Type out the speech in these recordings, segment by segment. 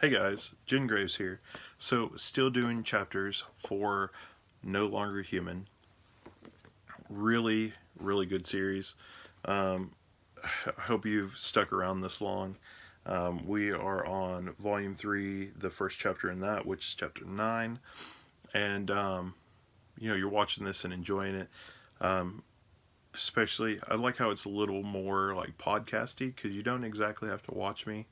Hey guys, Jen Graves here. So, still doing chapters for No Longer Human. Really, really good series. Um, I hope you've stuck around this long. We are on Volume 3, the first chapter in that, which is Chapter 9. And, you're watching this and enjoying it. Um, Especially, I like how it's a little more like podcasty because you don't exactly have to watch me.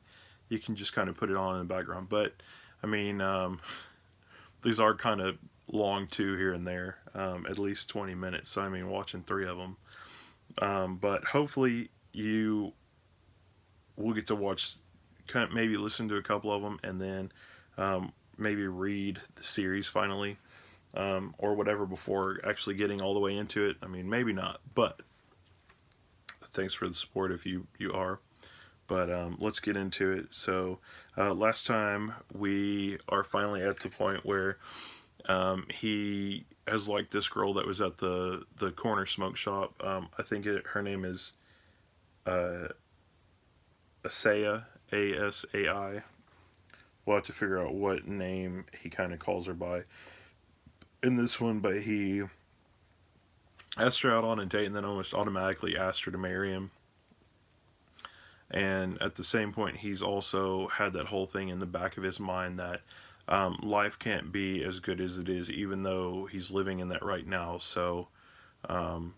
You can just kind of put it on in the background. But, I mean, these are kind of long too here and there, at least 20 minutes. So I mean, watching three of them. But hopefully you will get to watch, kind of maybe listen to a couple of them, and then maybe read the series finally, or whatever before actually getting all the way into it. I mean, maybe not, but thanks for the support if you are. But let's get into it. So last time we are finally at the point where he has liked this girl that was at the corner smoke shop. I think her name is uh, Asaya, Asai. We'll have to figure out what name he kind of calls her by in this one, but he asked her out on a date and then almost automatically asked her to marry him. And at the same point, he's also had that whole thing in the back of his mind that life can't be as good as it is, even though he's living in that right now. So, um,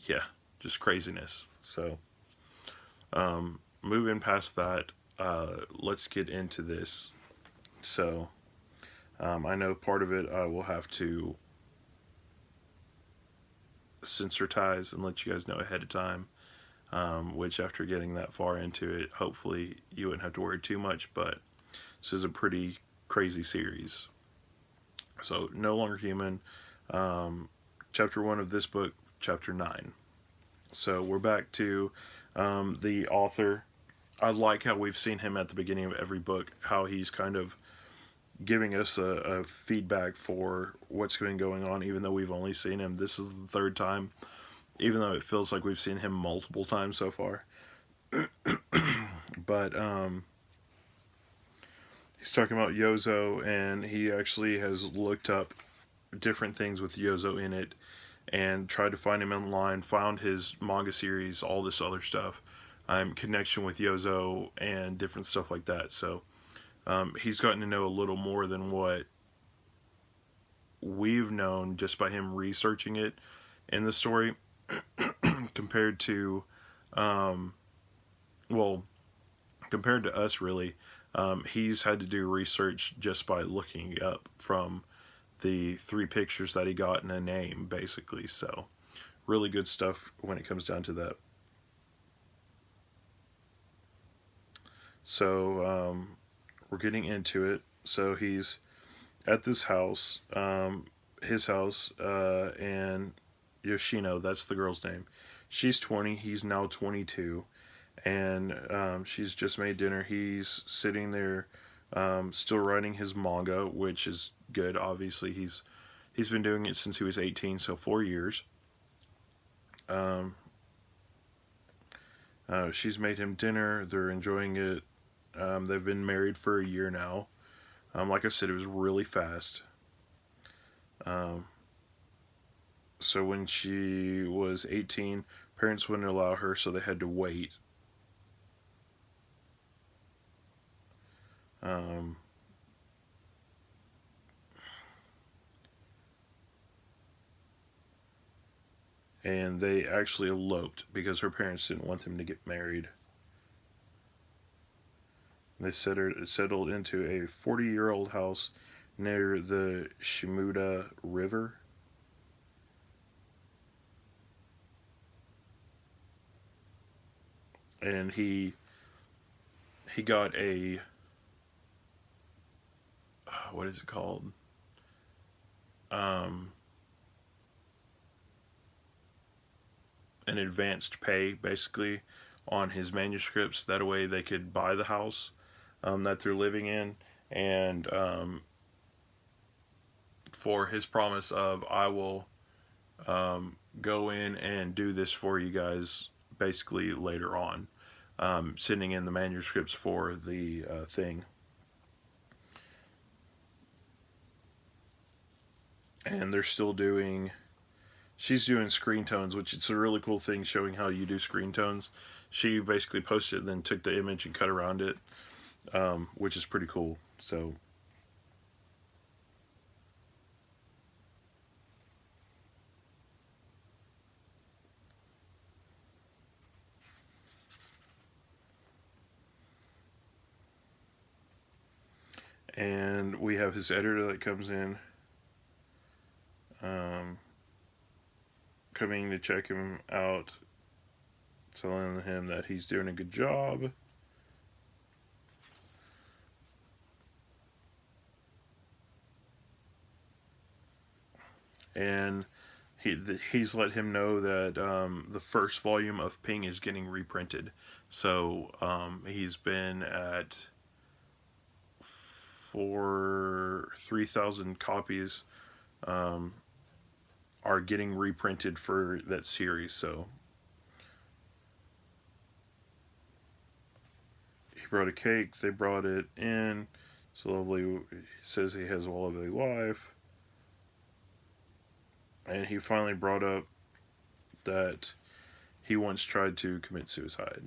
yeah, just craziness. So, moving past that, let's get into this. So, I know part of it I will have to sensitize and let you guys know ahead of time. Which, after getting that far into it, hopefully you wouldn't have to worry too much. But this is a pretty crazy series. So, No Longer Human, chapter 1 of this book, chapter 9. So, we're back to the author. I like how we've seen him at the beginning of every book, how he's kind of giving us a feedback for what's been going on, even though we've only seen him. This is the third time, even though it feels like we've seen him multiple times so far. But he's talking about Yozo, and he actually has looked up different things with Yozo in it and tried to find him online, found his manga series, all this other stuff, connection with Yozo, and different stuff like that. So he's gotten to know a little more than what we've known just by him researching it in the story compared to, um, well, compared to us, really. He's had to do research just by looking up from the three pictures that he got and a name, basically. So, really good stuff when it comes down to that. So, we're getting into it. So, he's at this house, his house, and Yoshino, that's the girl's name. She's 20, he's now 22, and she's just made dinner. He's sitting there, still writing his manga, which is good. Obviously, he's been doing it since he was 18, so 4 years. Um, she's made him dinner. They're enjoying it. They've been married for a year now. Like I said, it was really fast. Um, so when she was 18, parents wouldn't allow her, so they had to wait. Um, and they actually eloped because her parents didn't want them to get married. They settled into a 40-year-old house near the Shimuda River. And he got a, what is it called? Um, an advanced pay, basically, on his manuscripts. That way they could buy the house that they're living in. And for his promise of, I will go in and do this for you guys, basically, later on. sending in the manuscripts for the thing. And they're still doing, she's doing screen tones, which it's a really cool thing showing how you do screen tones. She basically posted it and then took the image and cut around it, which is pretty cool. So, and we have his editor that comes in, um, coming to check him out, telling him that he's doing a good job. And he's let him know that the first volume of Ping is getting reprinted. So he's been at for 3,000 copies are getting reprinted for that series. So he brought a cake. They brought it in. It's lovely. He says he has a lovely wife. And he finally brought up that he once tried to commit suicide.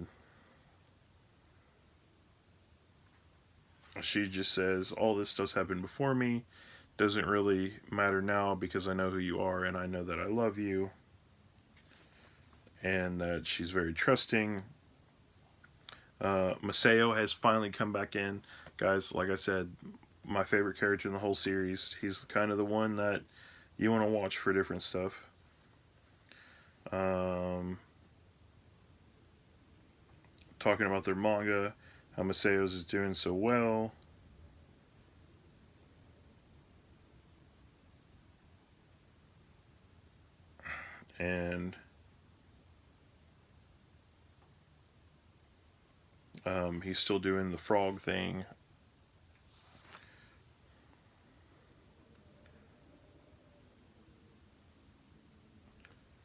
She just says, all this stuff's happened before me. Doesn't really matter now because I know who you are and I know that I love you. And that she's very trusting. Maseo has finally come back in. Guys, like I said, my favorite character in the whole series. He's kind of the one that you want to watch for different stuff. Talking about their manga, how Maseo's is doing so well. And he's still doing the frog thing.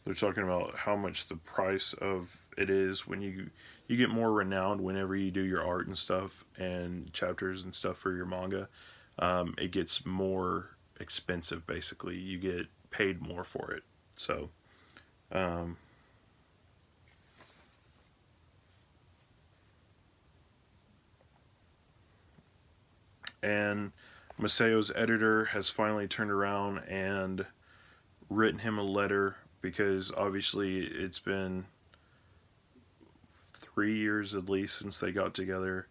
They're talking about how much the price of it is when you get more renowned whenever you do your art and stuff and chapters and stuff for your manga. It gets more expensive. Basically, you get paid more for it. So. And Maseo's editor has finally turned around and written him a letter because obviously it's been 3 years at least since they got together,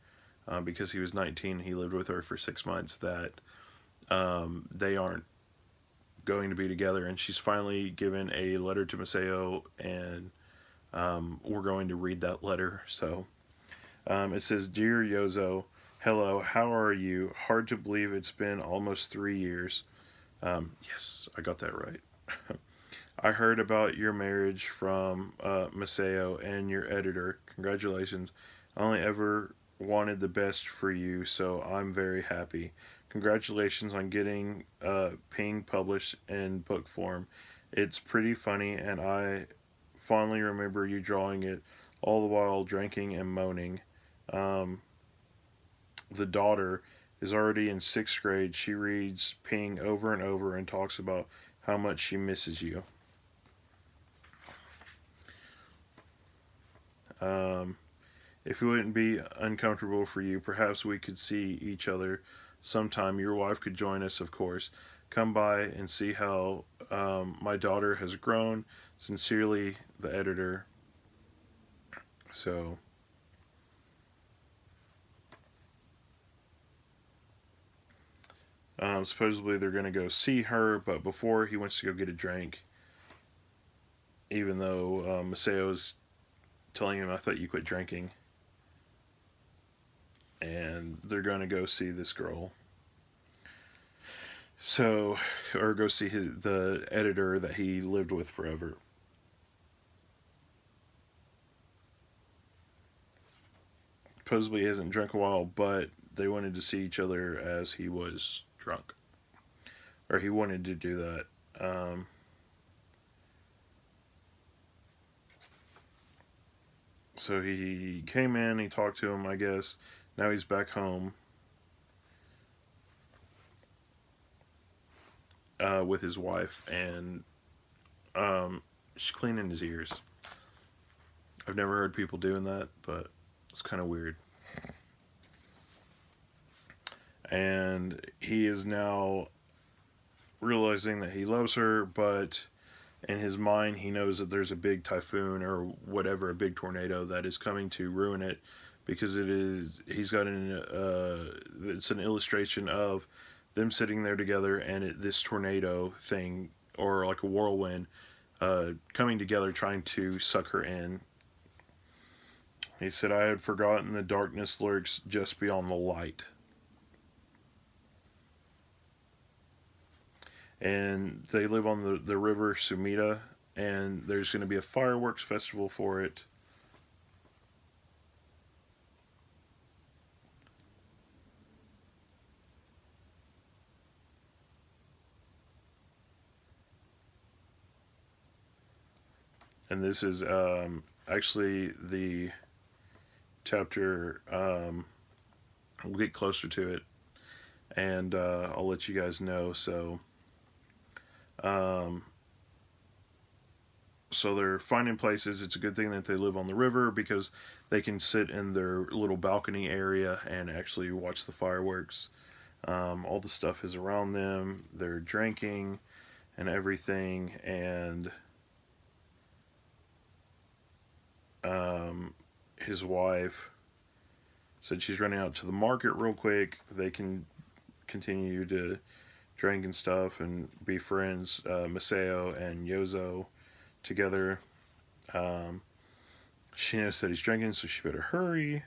because he was 19, he lived with her for 6 months, that they aren't going to be together. And she's finally given a letter to Maseo, and we're going to read that letter. So it says, Dear Yozo, hello, how are you? Hard to believe it's been almost 3 years. Yes, I got that right. I heard about your marriage from Maseo and your editor. Congratulations. I only ever wanted the best for you, so I'm very happy. Congratulations on getting Ping published in book form. It's pretty funny, and I fondly remember you drawing it, all the while drinking and moaning. Um, the daughter is already in 6th grade. She reads Ping over and over and talks about how much she misses you. If it wouldn't be uncomfortable for you, perhaps we could see each other sometime. Your wife could join us, of course. Come by and see how my daughter has grown. Sincerely, the editor. So, supposedly they're going to go see her, but before he wants to go get a drink, even though Maseo's telling him, I thought you quit drinking. And they're going to go see this girl. So, or go see the editor that he lived with forever. Supposedly he hasn't drunk a while, but they wanted to see each other as he was drunk. Or he wanted to do that. So he came in, he talked to him, I guess. Now he's back home with his wife, and she's cleaning his ears. I've never heard people doing that, but it's kind of weird. And he is now realizing that he loves her, but in his mind, he knows that there's a big typhoon or whatever, a big tornado that is coming to ruin it, because it is. He's got it's an illustration of them sitting there together, and this tornado thing, or like a whirlwind, coming together, trying to suck her in. He said, "I had forgotten the darkness lurks just beyond the light." And they live on the river Sumida, and there's going to be a fireworks festival for it. And this is actually the chapter. We'll get closer to it, and I'll let you guys know. Um, so they're finding places. It's a good thing that they live on the river, because they can sit in their little balcony area and actually watch the fireworks. All the stuff is around them. They're drinking and everything, and his wife said she's running out to the market real quick. They can continue to drink and stuff and be friends, Masao and Yozo together. Um, she knows that he's drinking, so she better hurry.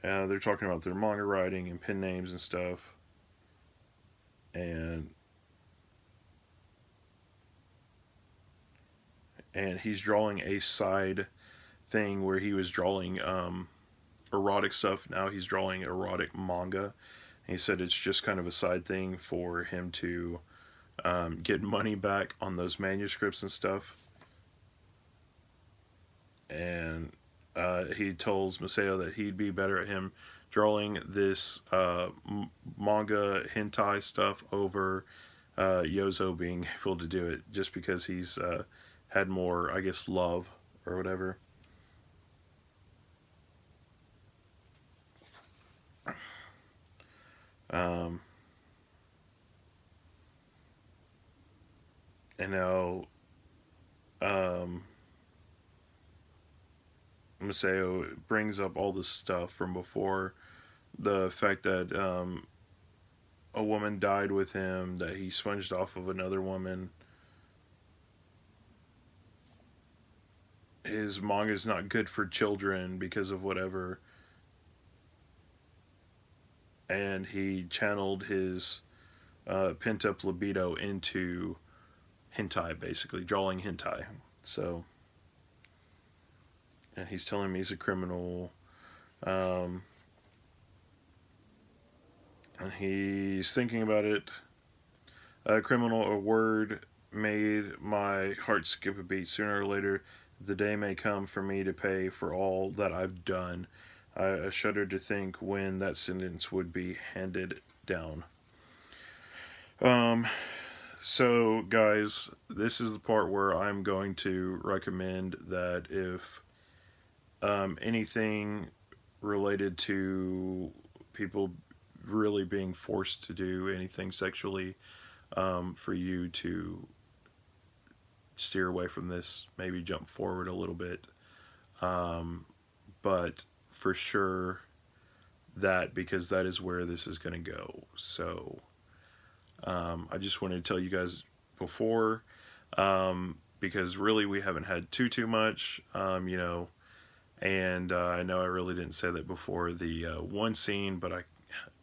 They're talking about their manga writing and pen names and stuff. And he's drawing a side thing where he was drawing erotic stuff. Now he's drawing erotic manga. He said it's just kind of a side thing for him to get money back on those manuscripts and stuff. And he tells Masao that he'd be better at him drawing this manga hentai stuff over Yozo being able to do it, just because he's had more, I guess, love or whatever. Um, and now um, Masao brings up all this stuff from before, the fact that a woman died with him, that he sponged off of another woman. His manga is not good for children because of whatever. And he channeled his pent up libido into hentai, basically, drawing hentai. So, and he's telling me he's a criminal. Um, and he's thinking about it. A criminal, a word made my heart skip a beat. Sooner or later, the day may come for me to pay for all that I've done. I shudder to think when that sentence would be handed down. Um, so, guys, this is the part where I'm going to recommend that if anything related to people really being forced to do anything sexually, for you to steer away from this, maybe jump forward a little bit. But for sure, that, because that is where this is going to go. So I just wanted to tell you guys before, because really we haven't had too much, and I know I really didn't say that before the one scene, but I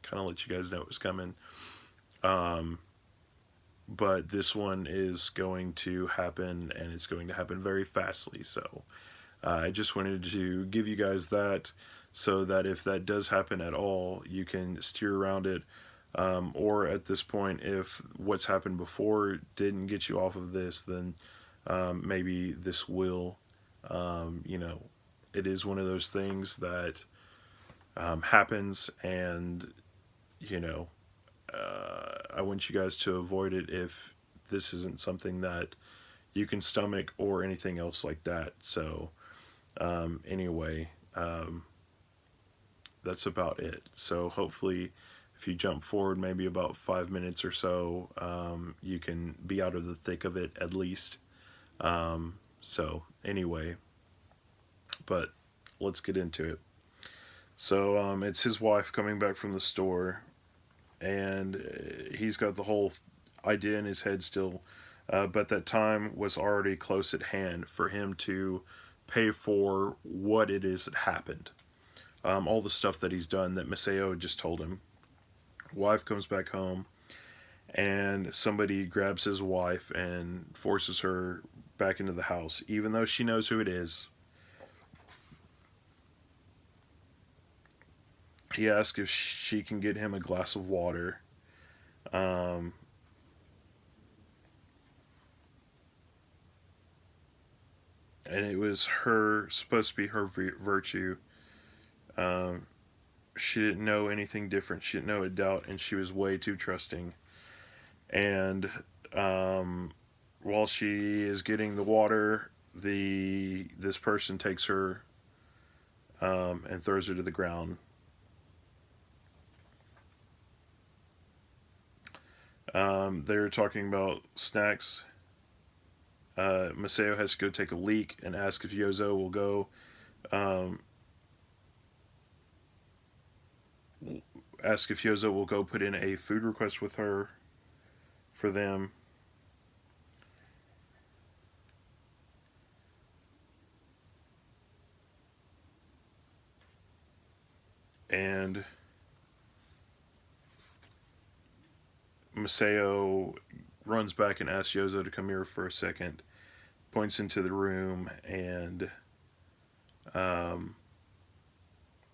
kind of let you guys know it was coming. But this one is going to happen, and it's going to happen very fastly. So I just wanted to give you guys that, so that if that does happen at all, you can steer around it. Or at this point, if what's happened before didn't get you off of this, then maybe this will, it is one of those things that happens, and you know, I want you guys to avoid it if this isn't something that you can stomach or anything else like that. So, anyway, that's about it. So, hopefully, if you jump forward maybe about 5 minutes or so, you can be out of the thick of it at least. So, anyway, but let's get into it. So, it's his wife coming back from the store, and he's got the whole idea in his head still, but that time was already close at hand for him to pay for what it is that happened. All the stuff that he's done that Maseo had just told him. Wife comes back home, and somebody grabs his wife and forces her back into the house, even though she knows who it is. He asks if she can get him a glass of water. Um, and it was supposed to be her virtue. Um, she didn't know anything different. She didn't know a doubt, and she was way too trusting. And while she is getting the water, this person takes her and throws her to the ground. They're talking about snacks. Maseo has to go take a leak and ask if Yozo will go. Um, ask if Yozo will go put in a food request with her for them. And Maseo runs back and asks Yozo to come here for a second, points into the room, and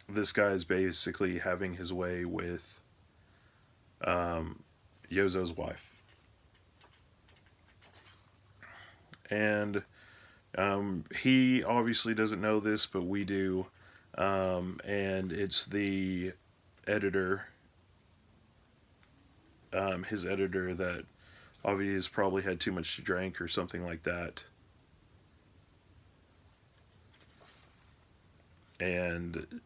this guy is basically having his way with Yozo's wife. And he obviously doesn't know this, but we do. And it's the editor, his editor, that obviously has probably had too much to drink or something like that. And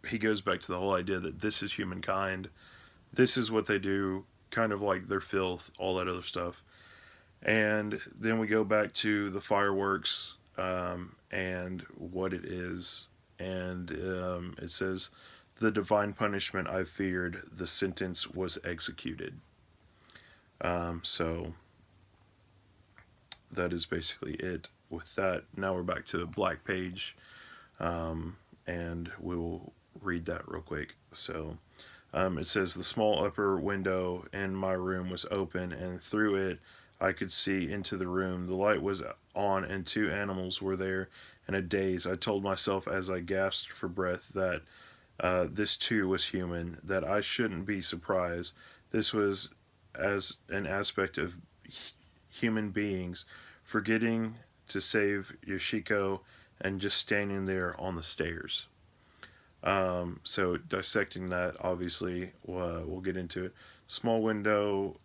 he goes back to the whole idea that this is humankind. This is what they do, kind of like their filth, all that other stuff. And then we go back to the fireworks and what it is. And it says, the divine punishment I feared, the sentence was executed. So that is basically it with that. Now we're back to the black page, and we will read that real quick. So it says, the small upper window in my room was open, and through it I could see into the room. The light was on, and two animals were there. In a daze, I told myself as I gasped for breath that this too was human, that I shouldn't be surprised. This was as an aspect of human beings, forgetting to save Yoshiko and just standing there on the stairs. So dissecting that, obviously, we'll get into it. Small window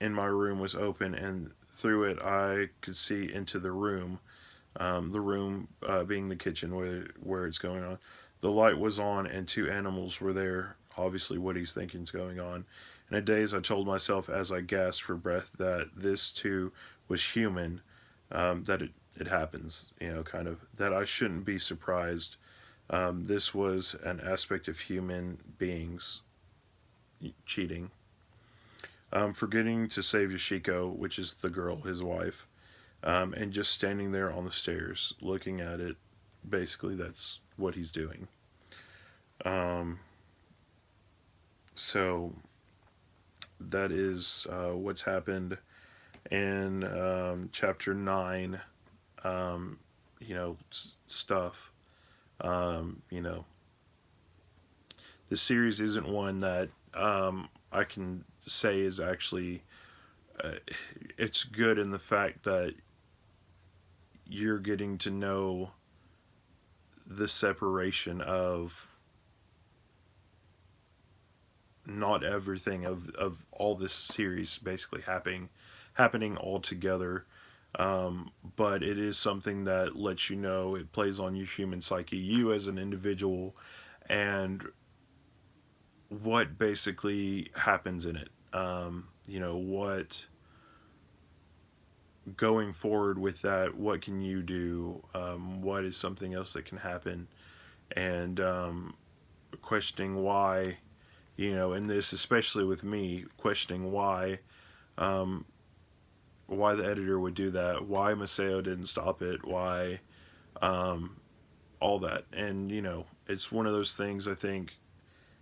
in my room was open, and through it I could see into the room. The room being the kitchen where it's going on. The light was on, and two animals were there. Obviously, what he's thinking is going on. In a daze, I told myself as I gasped for breath that this too was human. That it happens, kind of. That I shouldn't be surprised. This was an aspect of human beings cheating. Forgetting to save Yoshiko, which is the girl, his wife, and just standing there on the stairs looking at it. Basically, that's what he's doing. So that is what's happened in chapter 9. Stuff. The series isn't one that I can say is actually. It's good in the fact that you're getting to know the separation of not everything of all this series basically happening all together. But it is something that lets you know it plays on your human psyche, you as an individual, and what basically happens in it. What going forward with that, what can you do? What is something else that can happen? And questioning why, and this especially with me, questioning why the editor would do that, why Maseo didn't stop it, why all that. And, it's one of those things, I think,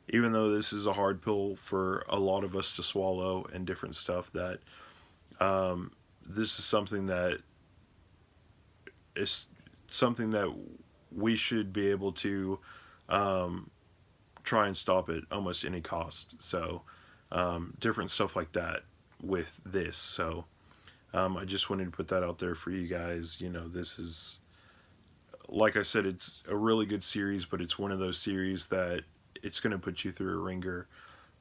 even though this is a hard pill for a lot of us to swallow and different stuff, that this is something that is something that we should be able to try and stop at almost any cost. So, different stuff like that with this. So, I just wanted to put that out there for you guys. This is, like I said, it's a really good series, but it's one of those series that it's going to put you through a ringer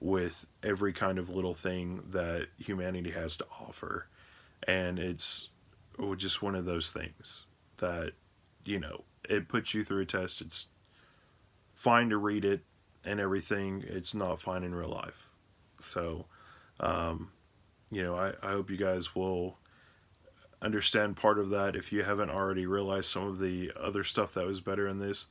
with every kind of little thing that humanity has to offer. And it's just one of those things that, it puts you through a test. It's fine to read it and everything. It's not fine in real life. So, I hope you guys will understand part of that if you haven't already realized some of the other stuff that was better in this.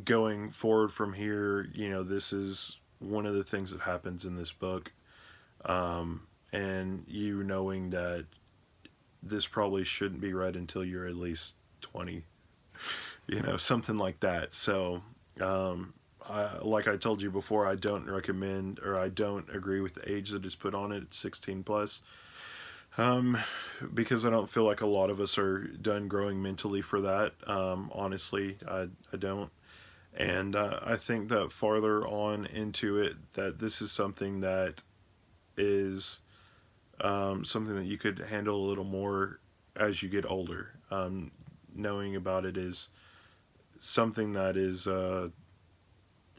Going forward from here, this is one of the things that happens in this book. And you knowing that this probably shouldn't be read until you're at least 20, something like that. So, like I told you before, I don't recommend, or I don't agree with the age that is put on it. It's 16 plus. Because I don't feel like a lot of us are done growing mentally for that. Honestly, I don't. And I think that farther on into it, that this is something that is something that you could handle a little more as you get older. Knowing about it is something that is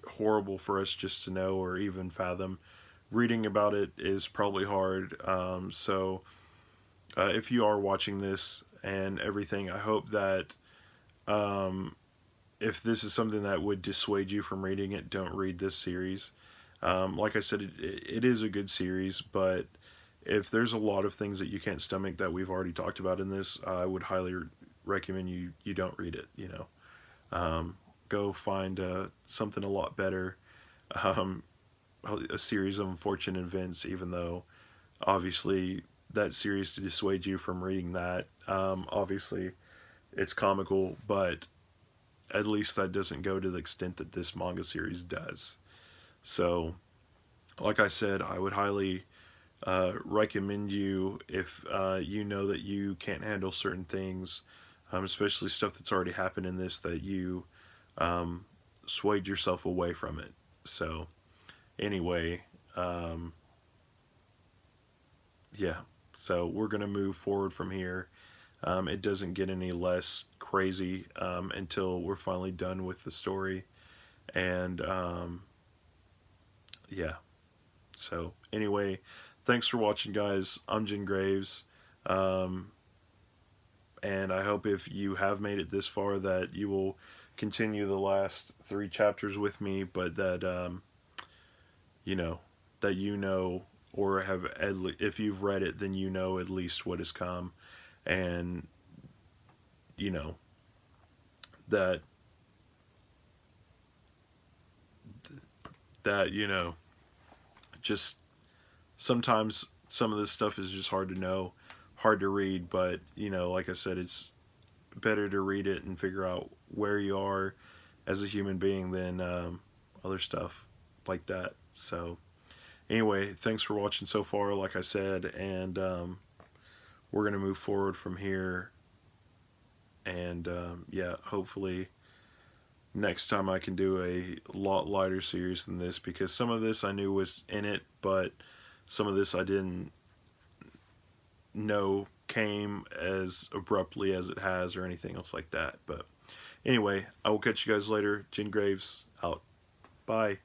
horrible for us just to know or even fathom. Reading about it is probably hard. So if you are watching this and everything, I hope that if this is something that would dissuade you from reading it, don't read this series. Like I said, it is a good series, but if there's a lot of things that you can't stomach that we've already talked about in this, I would highly recommend you don't read it. Go find something a lot better. A series of unfortunate events, even though obviously that series to dissuade you from reading that. Obviously, it's comical, but at least that doesn't go to the extent that this manga series does. So, like I said, I would highly recommend you if you know that you can't handle certain things, especially stuff that's already happened in this, that you swayed yourself away from it. So, anyway, yeah. So we're going to move forward from here. It doesn't get any less crazy until we're finally done with the story. And yeah. So anyway, thanks for watching, guys. I'm Jen Graves. And I hope if you have made it this far that you will continue the last 3 chapters with me, but that, or have, if you've read it, then you know at least what has come. And, that, just sometimes some of this stuff is just hard to know, hard to read, but, like I said, it's better to read it and figure out where you are as a human being than other stuff like that. So anyway, thanks for watching so far, like I said, and we're going to move forward from here. And yeah, hopefully next time I can do a lot lighter series than this, because some of this I knew was in it, but some of this I didn't know came as abruptly as it has or anything else like that. But anyway, I will catch you guys later. Jen Graves out. Bye.